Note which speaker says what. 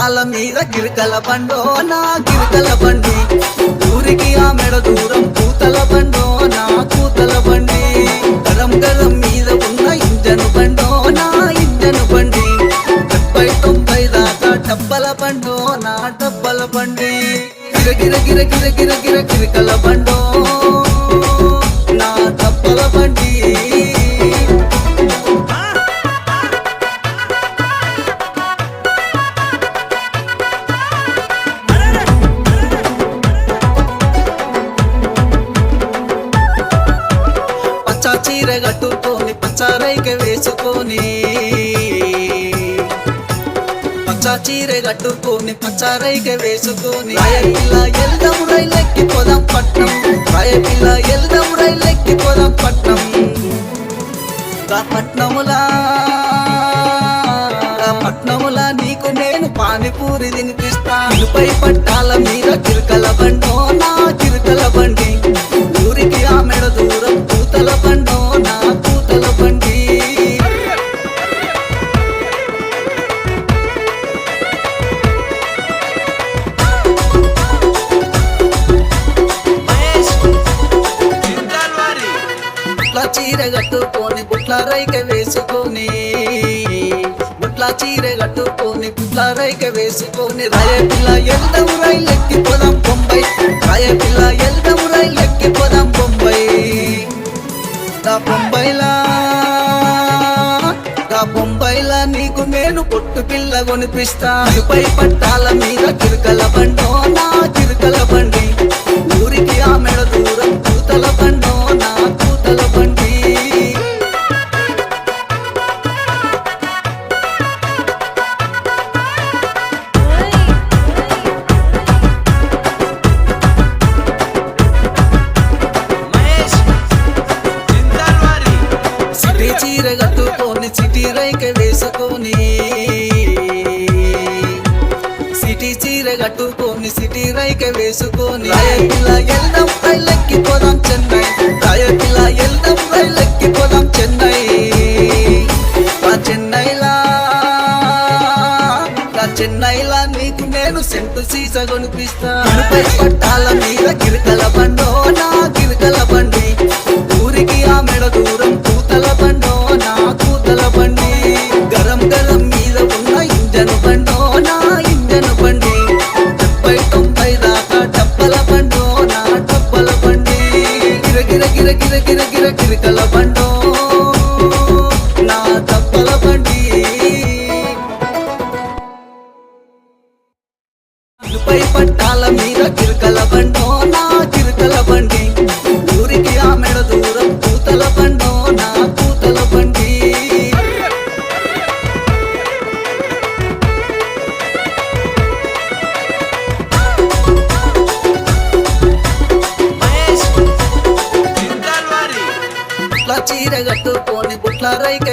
Speaker 1: పట్టాల మీద గిరికల బండో నా గిరికల బండి, ఊరికి ఆ మెడ దూరం కూతల బండో నా కూతల బండి, గరం గరం మీద ఉన్న ఇంజను బండో నా ఇంజను బండి, 70-90 దాకా డబ్బల బండో నా డబ్బల బండి, గిర గిర గిర గిర గిర గిర గిరికల బండో నా డబ్బల బండి. పచ్చ చీర కట్టుకొని పచ్చారైక వేసుకొని, పచ్చ చీర కట్టుకొని పచ్చారైక వేసుకొని, రాయపిల్ల ఎల్దం రైలెక్కి పోదాం పట్నం, రాయపిల్ల ఎల్దం రైలెక్కి పోదాం పట్నం, పట్నములా నీకు నేను పానీపూరి తినిపిస్తా, ఇనుపై పట్టాల మీద గిరికల బండో నా గిరికల బండి, ఊరికి ఆ మెడ దూరం కూతల బండో నా కూతల బండి. బుట్ల చీర కట్టుకొని బుట్ల రైక వేసుకొని, బుట్ల చీర కట్టుకొని బుట్ల రైక వేసుకొని, రాయపిల్ల ఎల్దం రైలెక్కి పోదాం బొంబై, రాయపిల్ల ఎల్దం రైలెక్కి పోదాం బొంబై, బొంబైలా నీకు నేను పొట్టు పిల్ల కొనిపిస్తా, పై పట్టాల మీద గిరికల బండో నా గిరికల బండి, ఊరికి ఆ మెడ దూరం కూతల బండో నా కూతల బండి. సిటీ చీర కట్టుకొని సిటీ రైక వేసుకొని, సిటీ చీర కట్టుకొని సిటీ రైక వేసుకొని, రాయపిల్ల ఎల్దం రైలెక్కి పోదాం చెన్నై, రాయపిల్ల ఎల్దం రైలెక్కి పోదాం చెన్నై, చెన్నైలా నీకు నేను సెంటు సీస కొనిపిస్తా, ఇనుపై పట్టాల మీద గిరికల బండో నా గిరికల బండి, ఊరికి ఆ మెడ దూరం కూతల బండో నా కూతల బండి, గరం గరం మీద ఉన్న ఇంజను బండో నా ఇంజను బండి, 70-90 దాకా డబ్బల బండో నా డబ్బల బండి, గిర గిర గిర గిర గిర గిర గిరికల బండో నా డబ్బల బండి. పై పట్టాల మీద గిరికల బండో నా గిరికల బండి, ఊరికి ఆ మెడ దూరం కూతల బండో నా కూతల బండి. బుట్ల చీర కట్టుకొని బుట్ల రైక